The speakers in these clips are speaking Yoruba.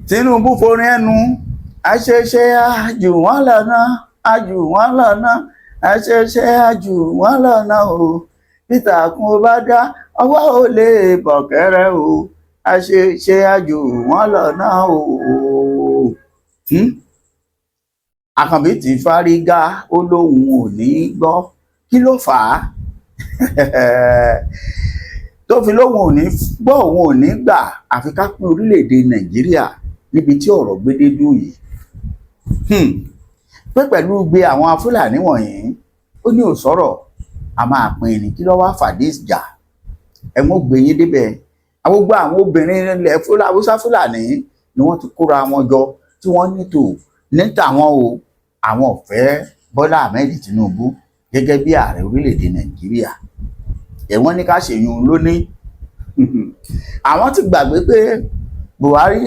Tinubu forin ẹnu àṣeṣe àjù wọn lọ́nà àjù wọn lọ́nà àṣeṣe àjù wọn lọ́nà o ìtàkùn ó bá dá ọwọ́ ò lè bọ̀kẹ́rẹ́ o àṣeṣe àjù wọn lọ́nà o. Àkànbí ti fárígá ó lóun ò ní gbọ́ kí ló fà á tó fi lóun ò ní gbọ́ òun ò ní gbà àfi ká pín orílẹ̀-èdè Nàìjíríà níbi tí ọ̀rọ̀ gbédé dùn yìí pé pẹ̀lú gbé àwọn Fúlàní wọ̀nyí ó ní ò sọ̀rọ̀ a máa pín ní kí ló wá fàdé ìjà ẹ mọ́ gbé yín débẹ̀ gbogbo àwọn obìnrin ilẹ̀ Haúsá Fúlàní ni wọ́n ti kóra wọn jọ tí wọ́n nítò níta wọn o àwọn ò fẹ́ Bọ́lá Ahmed Tinubu gẹ́gẹ́ bí ààrẹ orílẹ̀-èdè Nàìjíríà ẹ̀wọ́n ní ká ṣèyún lónìí àwọn ti gbàgbé pé Buhari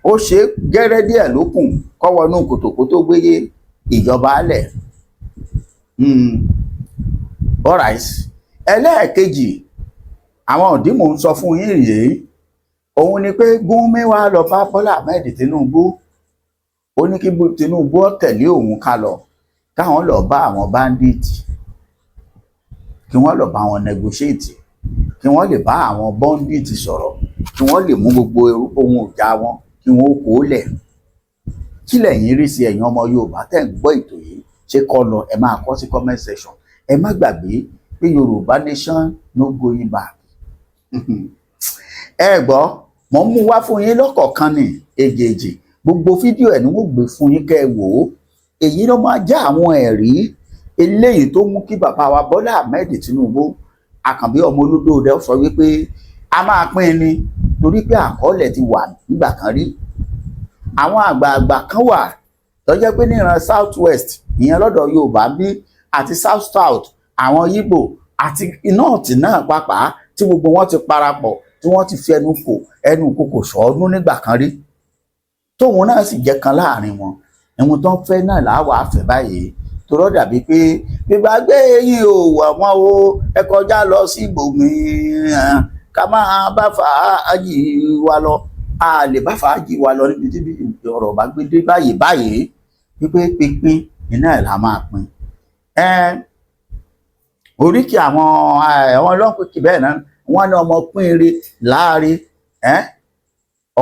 ó ṣe gẹ́rẹ́ díẹ̀ lókùn kọ́wọ́nú kòtòkótó gbéyé ìjọba alẹ̀ alright ẹlẹ́ẹ̀kejì àwọn òdì mò ń sọ fún yín rèé òun ni pé Gúnmi wá lọ bá Bọ́lá Ahmed Tinubu ó ní kí Tinubu ó tẹ̀lé òun ká lọ káwọn lọ bá àwọn báńdíìtì kí wọ́n lọ bá wọn negotiate kí wọ́n lè bá àwọn bọ́ńdíìtì sọ̀rọ̀ kí wọ́n lè mú gbogbo ohun ìjà wọn kí wọ́n kó lẹ̀ kí lẹ̀yin rí sí ẹ̀yin ọmọ Yorùbá tẹ̀ ń gbọ́ ètò yìí ṣé kọ́ lọ ẹ máa kọ sí comment section ẹ má gbàgbé pé Yorùbá nation no going back ẹ gbọ́ mo ń mú wá fún yín lọ́kọ̀ọ̀kan ní èjèèjì gbogbo fídíò ẹ̀ ni wọ́n gbé fún yín kẹ́ ẹ wò ó èyí ló máa já àwọn ẹ̀rí eléyìí tó mú kí bàbá wa Bọ́lá Ahmed Tinubu Àkànbí ọmọ Olódòdó sọ wípé a máa pín in ni torí pé àkọọ́lẹ̀ ti wà nígbà kan rí àwọn àgbààgbà kan wà tó jẹ́ pé níran south west ìyẹn lọ́dọ̀ Yorùbá bí àti south south àwọn Yíbò àti north náà pàápàá tí gbogbo wọn ti parapọ̀ tí wọ́n ti fi ẹnu kò sọ́ọ́nú nígbà kan rí tóun náà sì jẹ́ kan láàrin wọn ẹ̀wọ̀n tó ń fẹ́ náà làwọn àfẹ́ báyìí torọ́ dàbí pé gbígbàgbé yìí ò àwọn o ẹ kọjá lọ sí ibòmíràn ká máa bá fàájì wa lọ a lè bá fàájì wa lọ níbi tí ọ̀rọ̀ bá gbé dé báyìí wípé pínpín iná ẹ̀ la máa pín oríkì àwọn ọlọ́pìnkì bẹ́ẹ̀ náà wọ́n ní ọmọ pín ire láàrin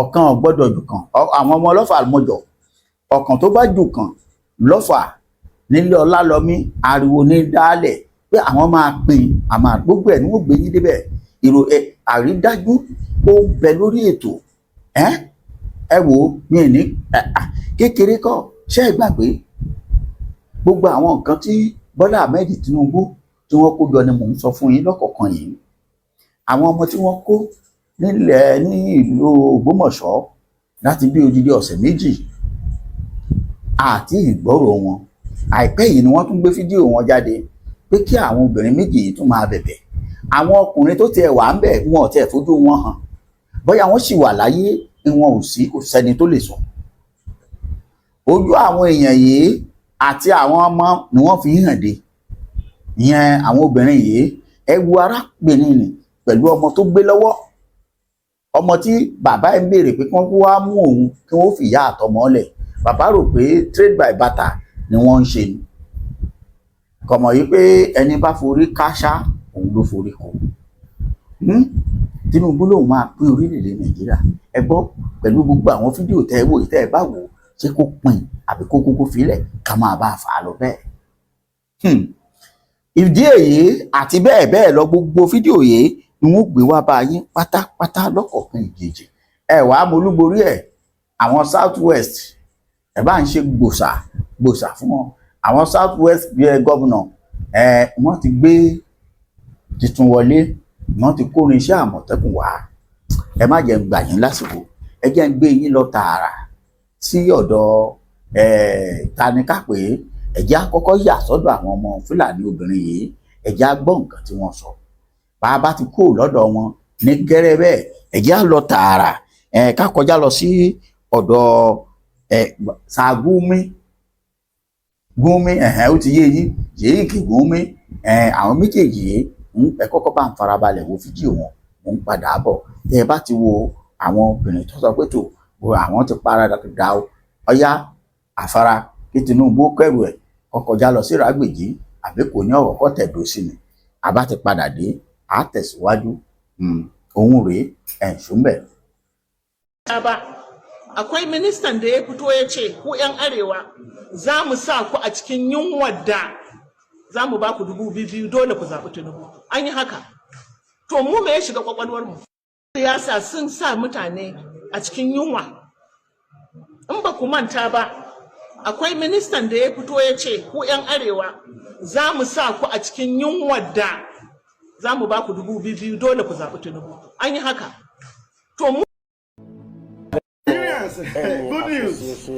ọ̀kan ò gbọ́dọ̀ jù kan àwọn ọmọ ọlọ́fà mọ́jọ ọ̀kan tó bá jù kan lọ́fà nílé Ọlálọ́mí ariwo ní dálẹ̀ pé àwọn máa pín àmà gbogbo ẹ̀ ní wọ́n gbé yín débẹ̀ ìrò àrídájú ó ń bẹ lórí ètò ẹ wò ó mi ní kékeré kọ́ ṣé ẹ gbàgbé gbogbo àwọn nǹkan tí Bọ́lá Ahmed Tinubu tí wọ́n kó jọ ni mò ń sọ fún yín lọ́kọ̀ọ̀kan yìí àwọn ọmọ tí wọ́n kó nílẹ̀ ní ìlú Ògbómọ̀ṣọ́ láti bí odidi ọ̀sẹ̀ méjì àti ìgbọ́rọ̀ wọn àìpẹ́ yìí ni wọ́n tún gbé fídíò wọn jáde pé kí àwọn obìnrin méjì yìí tún máa bẹ̀bẹ̀ àwọn ọkùnrin tó tiẹ̀ wà ń bẹ̀ wọn ò tiẹ̀ fojú wọn hàn bóyá wọ́n sì wà láyé wọn ò sí kò sẹ́ni tó lè sọ ojú àwọn èèyàn yìí àti àwọn ọmọ ni wọ́n fi hàn dé ìyẹn àwọn obìnrin yìí ẹ wo arábìnrin nì pẹ̀lú ọmọ tó gbé lọ́wọ́ ọmọ tí bàbá ẹ̀ ń béèrè pé kí wọ́n wá mú òun kí wọ́n fi ìyá àtọmọ lẹ̀ bàbá rò pé trade by barter ni wọ́n ń ṣe ni kọ̀mọ̀ yìí pé ẹni bá forí káṣá òun ló forí kọ Tinubu lòun máa pín orílẹ̀-èdè Nàìjíríà ẹ gbọ́ pẹ̀lú gbogbo àwọn fídíò tẹ́ ẹ wò tẹ́ ẹ bá wò ṣé kó pín àbí kó kókó filẹ̀ ká máa bá a fà á lọ bẹ́ẹ̀ ìdí èyí àti bẹ́ẹ̀ bẹ́ẹ̀ lọ gbogbo fídíò yìí ni wọ́n gbé wá bá yín pátápátá lọ́kọ̀ọ̀kan ìjèjì ẹ wàá molúborí ẹ̀ àwọn south west ẹ bá ń ṣe gbòsà fún wọn àwọn south west gọ́vùnà wọ́n ti gbé tuntun wọlé wọ́n ti kórin iṣẹ́ àmọ̀tẹ́kùn wá ẹ má jẹ́ ń gbà yín lásìkò ẹ jẹ́ ń gbé yín lọ tààrà sí ọ̀dọ̀ tanika pé ẹ̀jẹ̀ àkọ́kọ́ yà sọ́dọ̀ àwọn ọmọ Fúlàní obìnrin yìí ẹ̀jẹ̀ á gbọ́ nǹkan tí wọ́n sọ bàbá ti kó lọ́dọ̀ wọn ní gẹ́rẹ́ bẹ́ẹ̀ ẹ̀jẹ̀ á lọ tààrà ká kọjá lọ sí ọ̀dọ̀ Ṣàgúnmí ó ti yé yín yéé kì Gúnmi àwọn méjèèjì yìí ẹ kọ́kọ́ bá ń farabalẹ̀ wo fídíò wọn mo ń padà bọ̀ tẹ́ ẹ bá ti wo àwọn obìnrin tó sọ pé tó àwọn ti para dà ó ọyá àfara kí Tinubu kẹrù ẹ̀ kó kọjá lọ sí Ìrágbèjì àbí kò ní ọ̀rọ̀ kọ́ tẹ̀dó sí ni àbá ti padà dé á tẹ̀síwájú ohun rèé ṣùgbọ́n. Akwai ministan da ya fito ya ce ku 'yan arewa za mu sa ku a cikin yunwar da za mu ba ku 2,000 dole ku zaɓi Tinubu. An yi haka. To mu me ya shiga kwakwalwarmu? Siyasa sun sa mutane a cikin yunwa. In ba ku manta ba, akwai ministan da ya fito ya ce ku 'yan arewa za mu sa ku a cikin yunwar da za mu ba ku 2,000 dole ku zaɓi Tinubu. An yi haka. To mu good news.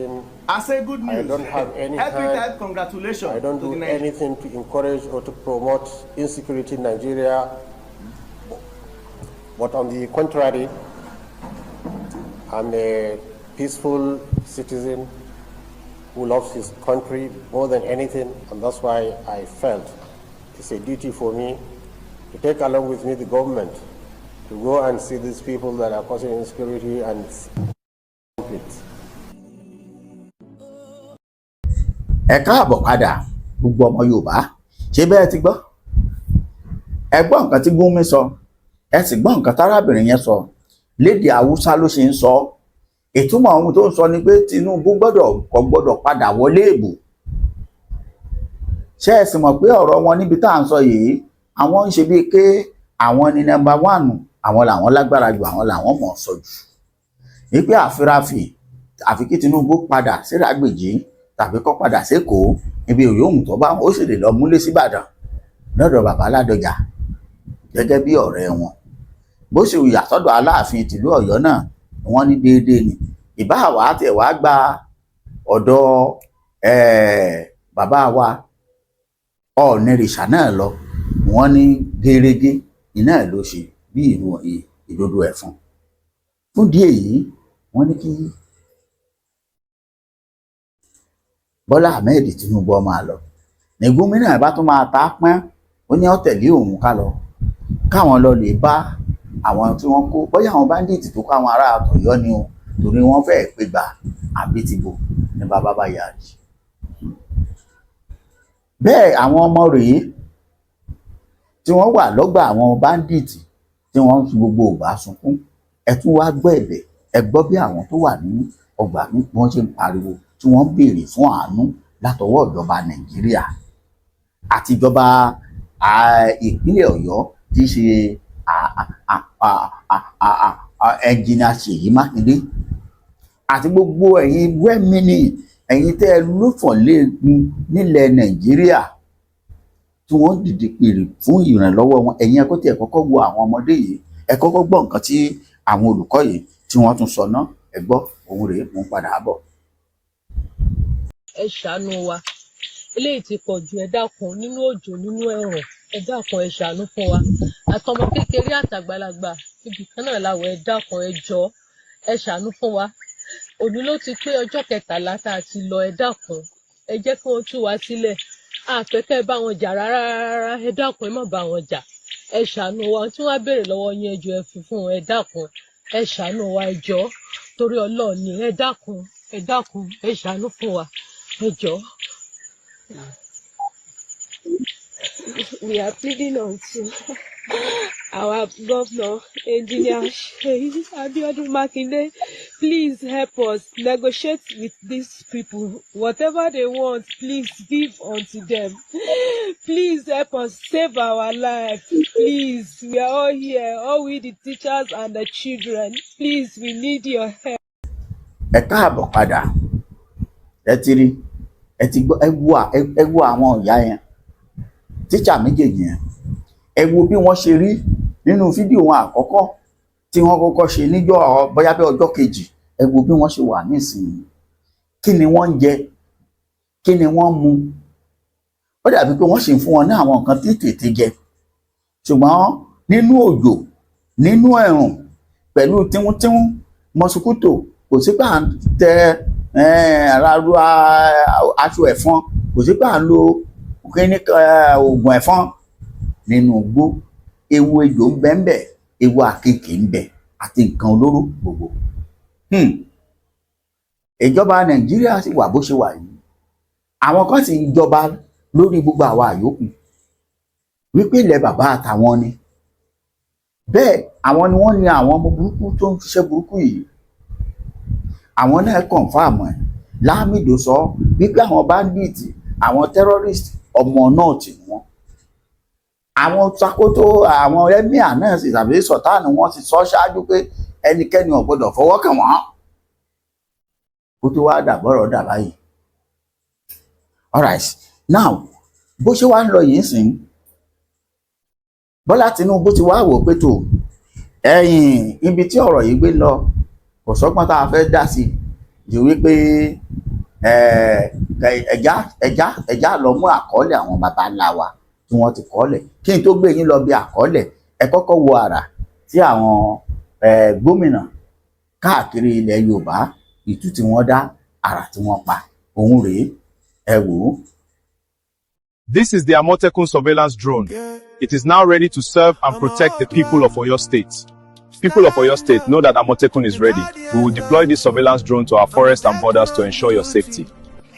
I say good news. I don't have any Every congratulations. I don't do anything to encourage or to promote insecurity in Nigeria. But on the contrary, I'm a peaceful citizen who loves his country more than anything, and that's why I felt it's a duty for me to take along with me the government to go and see these people that are causing insecurity and conflict. Ẹ káàbọ̀ padà gbogbo ọmọ Yorùbá ṣé bẹ́ẹ̀ ti gbọ́ ẹ gbọ́ nǹkan tí Gúnmi sọ ẹ sì gbọ́ nǹkan tárábìnrin yẹn sọ lédè Haúsá ló ṣe ń sọ ìtumọ̀ ohun tó ń sọ ni pé Tinubu kò gbọ́dọ̀ padà wọlé ìbò ṣé ẹ sì mọ̀ pé ọ̀rọ̀ wọn níbi tá à ń sọ yìí àwọn ń ṣe bíi pé àwọn ni nọ́mbà 1 àwọn làwọn lágbára jù àwọn làwọn mọ̀ sọ jù wípé àfíráfì àfi kí Tinubu padà sí Ìrágbèjì tàbí kó padà sékòó ibi òyòhùn tó bá wọn ó sì lè lọ múlé síbàdàn lọ́dọ̀ bàbá Ládọjà gẹ́gẹ́ bí ọ̀rẹ́ wọn bó ṣe yà sọ́dọ̀ Aláàfin tìlú Ọ̀yọ́ náà wọ́n ní déédéé ni ìbá àwa tẹ̀ wá gba ọ̀dọ̀ bàbá wa Ọ̀ọ̀nìrìṣà náà lọ wọ́n ní gẹ́rẹ́gẹ́ iná ẹ̀ ló ṣe bí ìdodo ẹ̀fọn fún díẹ̀ yìí wọ́n ní kí Bọ́lá Ahmed Tinubu máa lọ ní gómìnà bá tún máa ta pọ́n ó ní ó tẹ̀lé òun ká lọ káwọn lọ lè bá àwọn tí wọ́n kó bóyá àwọn báńdíìtì tó kó àwọn ará Ọ̀yọ́ ni o torí wọ́n fẹ́ẹ́ pé gbà àbí ti bò ní bàbá bá yà rí bẹ́ẹ̀ àwọn ọmọ rèé tí wọ́n wà lọ́gbà àwọn báńdíìtì tí wọ́n ń fi gbogbo ògbà sunkún ẹ tún wá gbọ́ ẹ̀bẹ̀ ẹ gbọ́ bí àwọn tó wà ní ọgbà ní wọ́n ṣe ń pariwo tí wọ́n béèrè fún àánú látọwọ́ ìjọba Nàìjíríà àti ìjọba ìpínlẹ̀ Ọ̀yọ́ tí í ṣe ẹnjìnà Ṣèyí Mákindé àti gbogbo ẹ̀yin wẹ́mìnì ẹ̀yin tẹ́ ẹ lófọ̀ léegun nílẹ̀ Nàìjíríà tí wọ́n dìde pèrè fún ìrànlọ́wọ́ wọn ẹ̀yin ẹ kó tiẹ̀ kọ́kọ́ wo àwọn ọmọdé yìí ẹ kọ́kọ́ gbọ́ nǹkan tí àwọn olùkọ́ yìí tí wọ́n tún sọ náà ẹ gbọ́ òun rèé mú padà bọ̀. Ẹ ṣàánú wa eléyìí ti pọ̀ jù ẹ dákun nínú òjò nínú ẹ̀rùn ẹ dákun ẹ ṣàánú fún wa àtọmọ kékeré àtàgbàlagbà ibì kan náà làwọ̀ ẹ dákun ẹ jọ̀ọ́ ẹ ṣàánú fún wa òní ló ti pé ọjọ́ 13 tá a ti lọ ẹ dákun ẹ jẹ́ kí wọ́n tú wa sílẹ̀ àfẹ́kẹ́ bá wọn jà rárá ẹ dákun ẹ má bá wọn jà ẹ ṣàánú wa tí wọ́n á béèrè lọ́wọ́ yín ẹ jọ̀ọ́ ẹ fi fún wọn ẹ dákun ẹ ṣàánú wa ẹ jọ̀ọ́ torí Ọlọ́run ni ẹ dákun ẹ ṣàánú fún wa ẹ jọ̀ọ́. We are pleading on to our governor, Engineer Seyi Abiodun Makinde, please help us negotiate with these people. Whatever they want, please give unto them. Please help us save our life. Please, we are all here, all we the teachers and the children. Please, we need your help. Ẹ káàbọ̀ padà ẹ ti rí ẹ ti gbọ́ ẹ wo àwọn ìyá yẹn tíṣà méjèèjì yẹn ẹ wo bí wọ́n ṣe rí nínú fídíò wọn àkọ́kọ́ tí wọ́n kọ́kọ́ ṣe níjọ́ bóyá bí ọjọ́ kejì ẹ wo bí wọ́n ṣe wà nísìnyí kí ni wọ́n ń jẹ kí ni wọ́n ń mu ó dàbí pé wọ́n sì ń fún wọn ní àwọn nǹkan tí tètè jẹ ṣùgbọ́n nínú òjò nínú ẹ̀rùn pẹ̀lú tíwúntíwún mọ́sùkútò kò sí pé à ń tẹ aráàlú aṣọ ẹ̀fọn kò sí pé à ń lo oògùn ẹ̀fọn nínú igbó ewu ejò ń bẹ ewu àkekèé ń bẹ àti nǹkan olóró gbogbo ìjọba Nàìjíríà sì wà bó ṣe wà yìí, àwọn kan sì ń jọba lórí gbogbo àwa àyókù wípé ilẹ̀ bàbá àtàwọn ni, bẹ́ẹ̀ àwọn ni wọ́n ní àwọn ọmọ burúkú tó ń ṣiṣẹ́ burúkú yìí, àwọn náà kọ̀ǹfàmù ẹ̀. Lámìdò sọ wípé àwọn báńdíìtì, àwọn tẹ́rọ́rìstì ọmọ náà tì wọ́n, àwọn Sakoto, àwọn emir náà sì tàbí sọ̀tánù wọn sì sọ ṣáájú pé ẹnikẹ́ni ò gbọdọ̀ fọwọ́ kàn wọ́n, kó tó wá dàbọ̀rọ̀ dà báyìí. Alright, now bó ṣe wá ń lọ yìí sìn, Bọ́lá Tinubu ti wá wò pé tó ibi tí ọ̀rọ̀ yìí gbé lọ kò sọ́gbọ́n tá a fẹ́ dá sí ju wípé ẹja lọ mú àkọọ́lẹ̀ àwọn baba ńlá wa tí wọ́n ti kọ́lẹ̀. Kí n tó gbé yín lọ bí àkọọ́lẹ̀, ẹ kọ́kọ́ wo àrà tí àwọn gómìnà káàkiri ilẹ̀ Yorùbá ìtú tí wọ́n dá, àrà tí wọ́n pa, òun rèé, ẹ wò ó. This is the Amotekun surveillance drone. It is now ready to serve and protect the people of Oyo State. People of Oyo State know that Amotekun is ready. We will deploy this surveillance drone to our forests and borders to ensure your safety.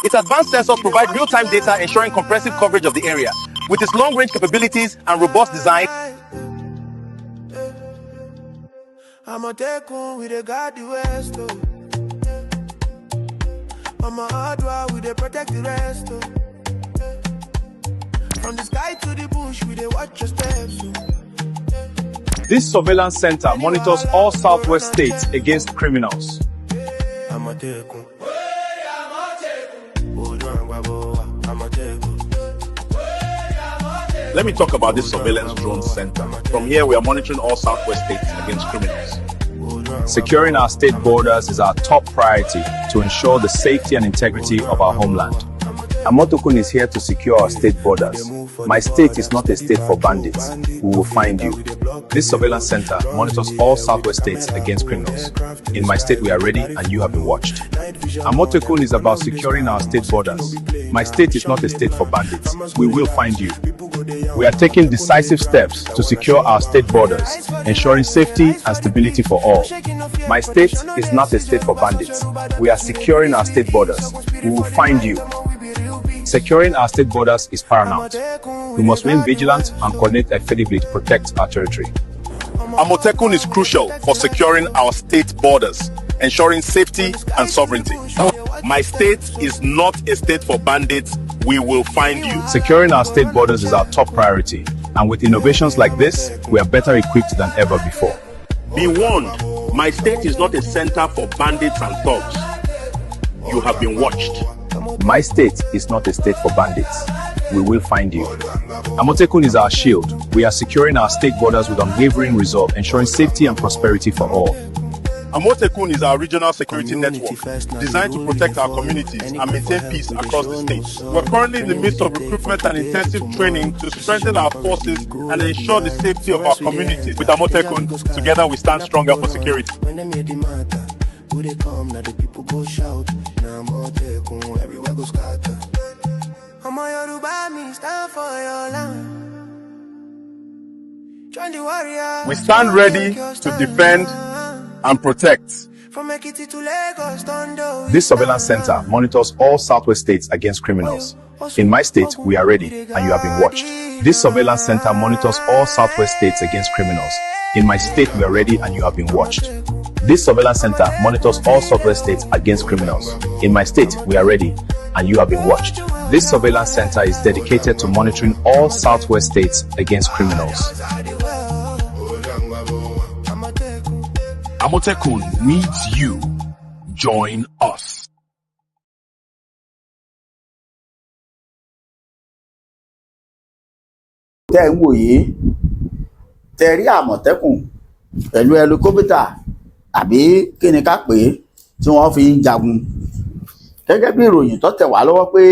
Its advanced sensors provide real-time data, ensuring comprehensive coverage of the area. With its long-range capabilities and robust design, Amotekun, we dey guard the west, oh. Mama Adwa, we dey protect the rest, oh. From the sky to the bush, we dey watch your steps, oh. This surveillance center monitors all southwest states against criminals. Amotekun. let me talk about this surveillance drone center. From here, we are monitoring all southwest states against criminals. Securing our state borders is our top priority to ensure the safety and integrity of our homeland. Amotekun is here to secure our state borders. My state is not a state for bandits. We will find you. This surveillance center monitors all southwest states against criminals. In my state, we are ready and you have been watched. Amotekun is about securing our state borders. My state is not a state for bandits. We will find you. We are taking decisive steps to secure our state borders, ensuring safety and stability for all. My state is not a state for bandits. We are securing our state borders. We will find you. Securing our state borders is paramount. We must remain vigilant and coordinate effectively to protect our territory. Amotekun is crucial for securing our state borders, ensuring safety and sovereignty. My state is not a state for bandits. We will find you. Securing our state borders is our top priority, and with innovations like this, we are better equipped than ever before. Be warned, my state is not a center for bandits and thugs. You have been watched. My state is not a state for bandits. We will find you. Amotekun is our shield. We are securing our state borders with unwavering resolve, ensuring safety and prosperity for all. Amotekun is our regional security network, designed to protect our communities and maintain peace across the state. We're currently in the midst of recruitment and intensive training to strengthen our forces and ensure the safety of our communities. With Amotekun, together we stand stronger for security. They come, now the people go shout. Now Amotekun, everywhere go scatter. Stand for your land. Join the warriors. We stand ready to defend and protect. This surveillance center monitors all southwest states against criminals. In my state, we are ready and you have been watched. This surveillance center monitors all southwest states against criminals. In my state, we are ready and you have been watched. This surveillance center monitors all southwest states against criminals. In my state, we are ready and you have been watched. This surveillance center is dedicated to monitoring all southwest states against criminals. Amotekun needs you. Join us. Tẹ́ ń wòye, tẹ́ rí Àmọ̀tẹ́kùn pẹ̀lú ẹlikópítà àbí kí ni ká pè é tí wọ́n fi ń jagun. Gẹ́gẹ́ bí ìròyìn tó tẹ̀ wá lọ́wọ́ pé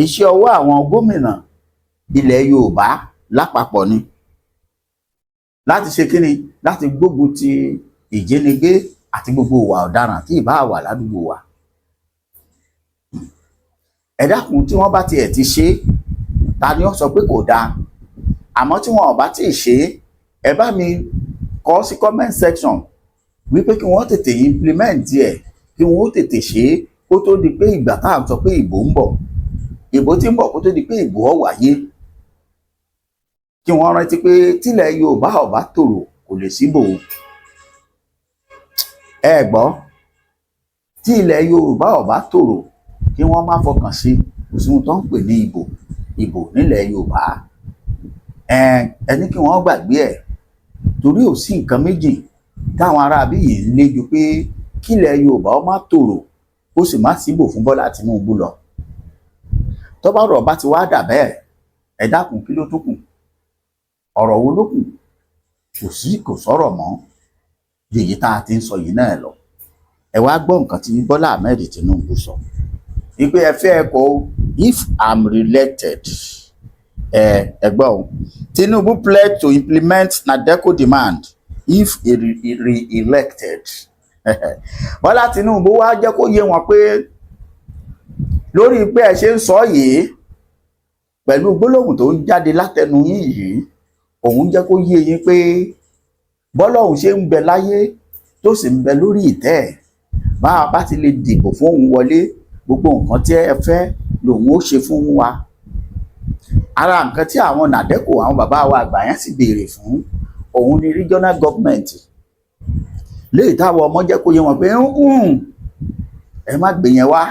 iṣẹ́ ọwọ́ àwọn gómìnà ilẹ̀ Yorùbá lápapọ̀ ni láti ṣe kíni, láti gbógun ti ìjínigbé àti gbogbo ìwà ọ̀daràn tí ìbá wà ládùúgbò wa. Ẹ dákun, tí wọ́n bá tiẹ̀ ti ṣe, ta ni ó sọ pé kò dáa? Àmọ́ tí wọn ò bá tí ì ṣe, ẹ bá mi kọ sí comment section wípé kí wọ́n tètè implement ẹ̀ kí wọ́n ó tètè ṣe é kó tó di pé ìgbà tá à ń sọ pé ìbò ń bọ̀, ìbò tí ń bọ̀ kó tó di pé ìbò ó wáyé. Kí wọ́n rántí pé tílẹ̀ Yorùbá ò bá tòrò kò lè síbò. Ẹ gbọ́, tí ilẹ̀ Yorùbá ò bá tòrò kí wọ́n má fọkàn sí kò sí ohun tó ń pè ní ìbò nílẹ̀ Yorùbá. Ẹni kí wọ́n gbàgbé ẹ̀, torí ò sí nǹkan méjì táwọn aráabí yìí ń lé ju pé kílẹ̀ Yorùbá ó má tòrò ó sì má síbò fún Bọ́lá Tinubu lọ. Tó bá rọ̀ bá ti wá dà bẹ́ẹ̀, ẹ dákun kí ló tó kù? Ọ̀rọ̀ wo ló kù? Kò sọ̀rọ̀ mọ́ èyí tá a ti ń sọ yìí náà lọ. Ẹ wá gbọ́ nǹkan tí Bọ́lá Ahmed Tinubu sọ wípé ẹ fẹ́ ẹ kọ́ if I'm re-elected. Ẹgbọ́n Tinubu pledged to implement NADECO demand if re-elected. Bọ́lá Tinubu wá jẹ́ kó yé wọn pé lórí pé ẹ ṣe ń sọ yìí pẹ̀lú gbólóhùn tó ń jáde látẹnu yín yìí, òun jẹ́ kó yé yín pé bọ́lọ́hun ṣe ń bẹ láyé tó sì ń bẹ lórí ìtẹ́ ẹ̀, bá a bá ti lè dìbò fún òun wọlé, gbogbo nǹkan tí ẹ fẹ́ lòun ó ṣe fún wa. Ara nǹkan tí àwọn NADECO, àwọn bàbá wa àgbà yẹn sì béèrè fún òun ni regional government. Léyìí táwọn ọmọ jẹ́ kó yé wọn pé ẹ má gbé yẹn wá,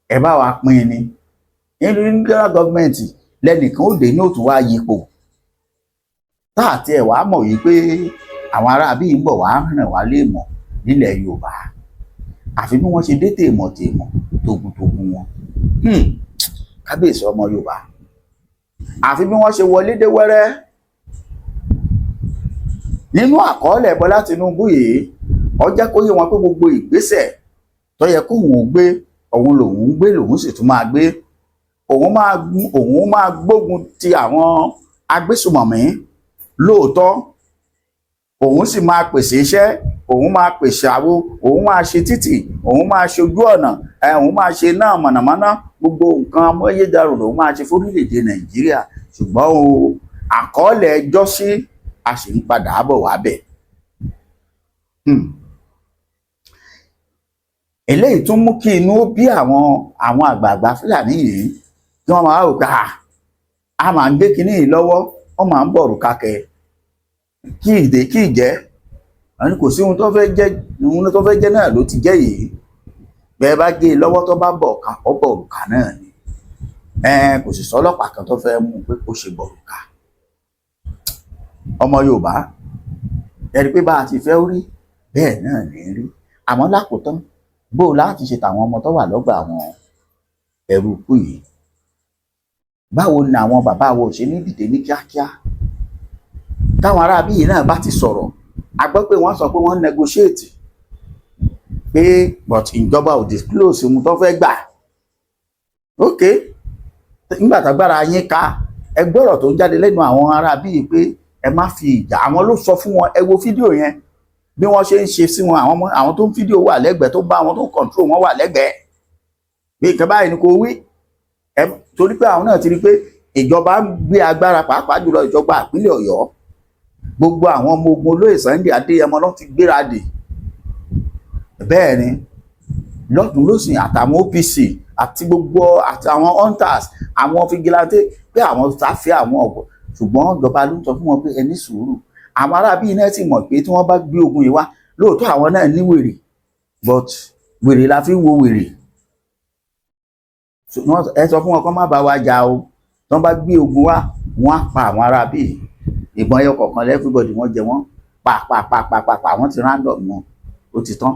ẹ bá wa pín ni. Nínú regional government lẹ́nìkan ó dé ní òtún wá yípo táàtì ẹ̀ wá mọ̀ yìí pé àwọn aráabí ń bọ̀ wá rìn wá lè mọ̀ nílẹ̀ Yorùbá. Àfi bí wọ́n ṣe dé tèèmọ̀ tògùntògùn wọn. Kábíyèsí ọmọ Yorùbá. Àfi bí wọ́n ṣe wọlé dé wẹ́rẹ́. Nínú àkọọ́lẹ̀ Bọ́lá Tinubu yìí, ó jẹ́ kó yé wọn pé gbogbo ìgbésẹ̀ tó yẹ kóun gbé òun lòun gbé, lòun sì tún máa gbé. Òun máa gbógun ti àwọn agbésùmọ̀mí lóòótọ́, òun sì máa pèsè iṣẹ́, òun máa pèsè àwo, òun máa ṣe títì, òun máa ṣe ojú ọ̀nà, òun máa ṣe náà mọ̀nàmọ́ná, gbogbo nǹkan amáyédẹrùn lòun máa ṣe fórílẹ̀-èdè Nàìjíríà. Ṣùgbọ́n àkọọ́lẹ̀ ẹjọ́ sí a sì ń padà bọ̀ wá bẹ̀. Eléyìí tún mú kí inú bí àwọn àgbààgbà Fúlàní yìí kí wọ́n máa rò pé a máa ń gbé kinní yìí lọ́wọ́, wọ́n máa ń bọ̀rù kakẹ́ kí ìjẹ́ àní kò sí ohun tó fẹ́ jẹ́ náà ló ti jẹ́ yìí. Bẹ́ẹ̀ bá gé e lọ́wọ́ tó bá bọ̀ ká ọ bọ̀rù ká náà ni. Kò sì sọ́lọ́pàá kan tó fẹ́ mú pé kó ṣe bọ̀rù ká. Ọmọ Yorùbá ẹ rí pé bá a ti fẹ́ rí bẹ́ẹ̀ náà ní rí. Àmọ́ lákòótán bó láti ṣe tàwọn ọmọ tó wà lọ́gbà àwọn ẹrú ikú yìí. Báwo ni àwọn bàbá wo ṣe ní dìde ní kíákíá? Táwọn aráabí yìí náà bá ti sọ̀rọ̀, a gbọ́ pé wọ́n sọ pé wọ́n negotiate pé but ìjọba ò disclose ohun tó fẹ́ gbà. Ok, nígbà tágbára yín ká, ẹ gbọ́rọ̀ tó ń jáde lẹ́nu àwọn aráabí yìí pé ẹ má fi ìjà, àwọn ló sọ fún wọn. Ẹ wo fídíò yẹn bí wọ́n ṣe ń ṣe sí wọn, àwọn tó ń fídíò wà lẹ́gbẹ̀ẹ́, tó bá àwọn tó ń control wọn wà lẹ́gbẹ̀ẹ́ pé nǹkan báyìí ni kò wí. Torí pé àwọn náà ti rí pé ìjọba ń gbé agbára, pàápàá jùlọ ìjọba ìpínlẹ̀ Ọ̀yọ́. Gbogbo àwọn ọmọ ogun olóyè Sunday Adéyẹmọ ló ti gbéra dè. Bẹ́ẹ̀ ni lọ́dún lósìn àtàwọn OPC àti gbogbo àtàwọn hunters, àwọn fìgìláńtẹ́ pé àwọn sáfẹ́ àwọn ọ̀gbọ̀n. Ṣùgbọ́n ìjọba ló ń sọ fún wọn pé ẹ ní sùúrù. Àwọn aráabí náà sì mọ̀ pé tí wọ́n bá gbé ogun yìí wá, lóòótọ́ àwọn náà ní wèrè, but wèrè la fi ń wo wèrè. Ẹ sọ fún wọn kó má bá wa jà o. Tí wọ́n bá gbé ogun wá, wọ́n á pa àwọn aráabí. Ìbọn ẹyọ kọ̀ọ̀kan everybody wọ́n jẹ wọ́n pa wọ́n ti random wọn, ó ti tán.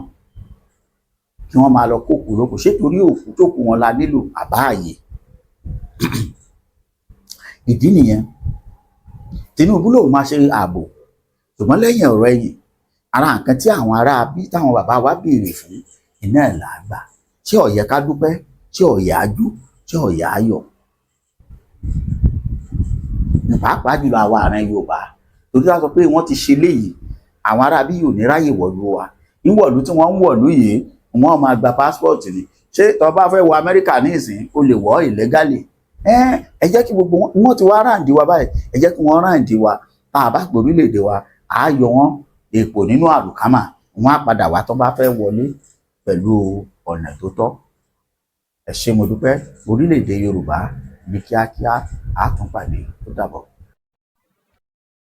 Kí wọ́n máa lọ kókù lóko, ṣé torí òkú tó kù wọn la nílò àbáàyè? Ìdí nìyẹn Tinubu lòun máa ṣe ààbò, ṣùgbọ́n lẹ́yìn ọ̀rọ̀ ẹ̀yìn ara nǹkan tí àwọn aráabí táwọn bàbá wa béèrè fún iná ẹ̀ là á gbà. Ṣé ó yẹ ká dúpẹ́? Ṣé ó yẹ á jú? Ṣé ó yẹ á yọ̀? Pàápàá jùlọ àwa àrẹ Yorùbá, torí wọ́n sọ pé wọ́n ti ṣe léyìí, àwọn aráabí yóò ní ráyè wọ̀lú wa. Níwọ̀lú tí wọ́n ń wọ̀lú yìí, wọ́n máa gba passport ni. Ṣé tó bá fẹ́ wọ Amẹ́ríkà ní ìsìn o lè wọ̀ illegally? Ẹ jẹ́ kí gbogbo wọn ti wá ráǹdì wa báyìí, ẹ jẹ́ kí wọ́n ráǹdì wa. Tá a bá gbòrílẹ̀-èdè wa, a yọ wọn èpò nínú àlùkámà, wọ́n á padà wá tó bá fẹ́ wọlé pẹ̀lú ọ̀nà tó tọ́. Ẹ ṣé mo dúpẹ́. Orílẹ̀-èdè Yorùbá ní kíákíá á tún pàdé. Ó dàbọ̀.